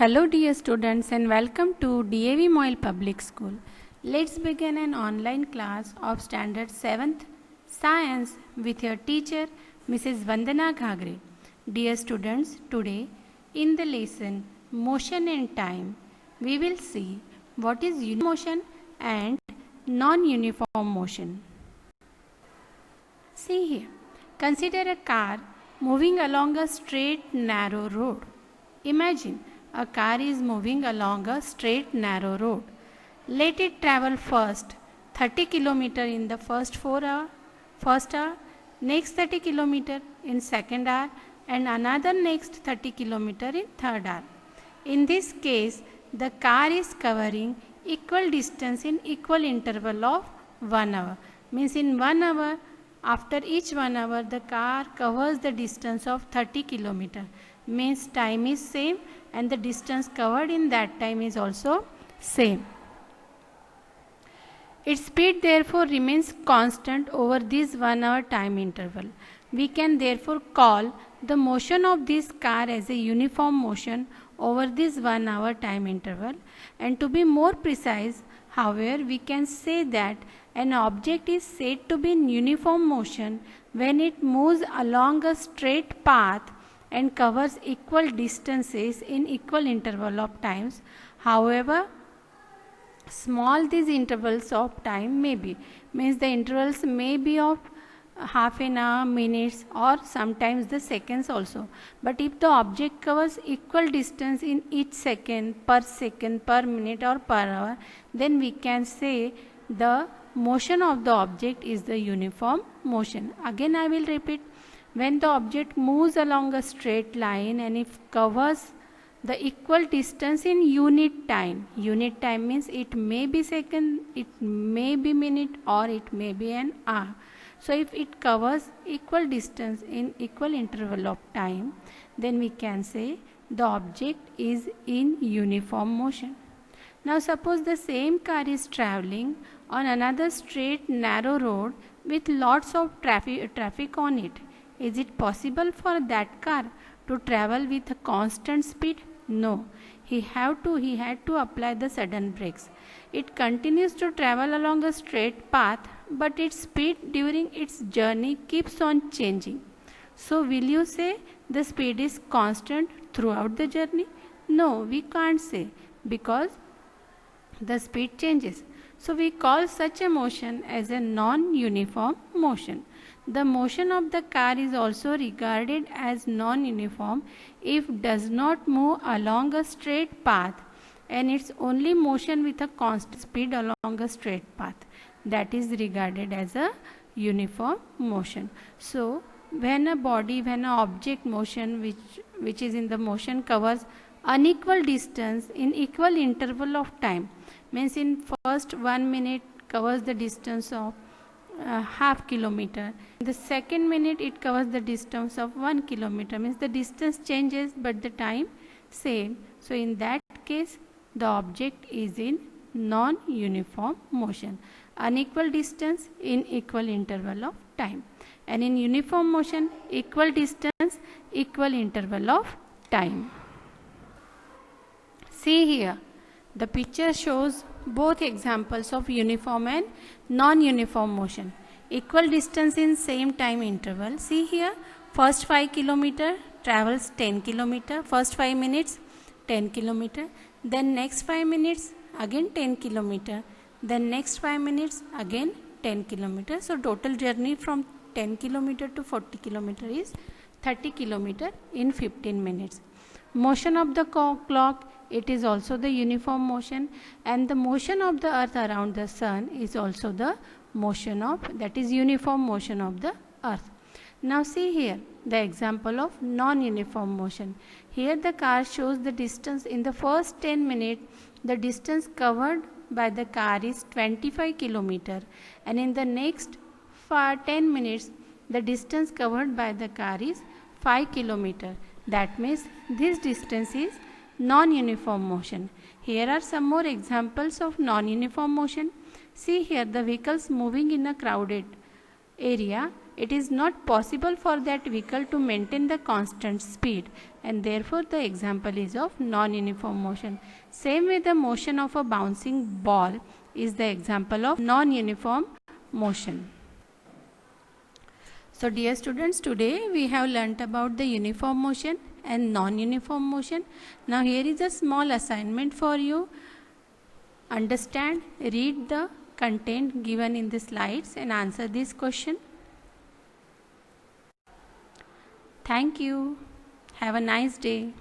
Hello dear students and welcome to DAV Moyle Public School. Let's begin an online class of Standard 7th Science with your teacher Mrs. Vandana Ghagre. Dear students, today in the lesson Motion and Time, we will see what is uniform motion and non-uniform motion. See here, consider a car moving along a straight narrow road. Imagine a car is moving along a straight narrow road. Let it travel first 30 km in the first hour, next 30 km in second hour and another next 30 km in third hour. In this case, the car is covering equal distance in equal interval of 1 hour. Means in 1 hour, after each 1 hour, the car covers the distance of 30 km. Means time is same and the distance covered in that time is also same. Its speed therefore remains constant over this 1 hour time interval. We can therefore call the motion of this car as a uniform motion over this 1 hour time interval. And to be more precise, however, we can say that an object is said to be in uniform motion when it moves along a straight path and covers equal distances in equal interval of times. However small these intervals of time may be, means the intervals may be of half an hour, minutes or sometimes the seconds also. But if the object covers equal distance in each second, per minute or per hour, then we can say the motion of the object is the uniform motion. Again I will repeat, when the object moves along a straight line and it covers the equal distance in unit time means it may be second, it may be minute or it may be an hour. So if it covers equal distance in equal interval of time, then we can say the object is in uniform motion. Now suppose the same car is traveling on another straight narrow road with lots of traffic on it. Is it possible for that car to travel with a constant speed? No. He had to apply the sudden brakes. It continues to travel along a straight path, but its speed during its journey keeps on changing. So will you say the speed is constant throughout the journey? No, we can't say, because the speed changes. So we call such a motion as a non-uniform motion. The motion of the car is also regarded as non-uniform if does not move along a straight path and its only motion with a constant speed along a straight path. That is regarded as a uniform motion. So when an object motion which is in the motion covers unequal distance in equal interval of time, means in first 1 minute covers the distance of half kilometer, in the second minute it covers the distance of 1 kilometer, means the distance changes but the time same. So in that case the object is in non-uniform motion, unequal distance in equal interval of time, and in uniform motion equal distance, equal interval of time. See here, the picture shows both examples of uniform and non-uniform motion. Equal distance in same time interval. See here, first 5 km travels 10 km, first 5 minutes 10 km, then next 5 minutes again 10 km, then next 5 minutes again 10 km. So total journey from 10 km to 40 km is 30 km in 15 minutes. Motion of the clock, it is also the uniform motion, and the motion of the earth around the sun is also the motion of, that is uniform motion of the earth. Now see here the example of non-uniform motion. Here the car shows the distance in the first 10 minutes, the distance covered by the car is 25 km, and in the next 10 minutes the distance covered by the car is 5 km. That means this distance is non-uniform motion. Here are some more examples of non-uniform motion. See here, the vehicles moving in a crowded area it is not possible for that vehicle to maintain the constant speed, and therefore the example is of non-uniform motion. Same way, the motion of a bouncing ball is the example of non-uniform motion. So dear students, today we have learnt about the uniform motion and non-uniform motion. Now here is a small assignment for you. Understand, read the content given in the slides and answer this question. Thank you. Have a nice day.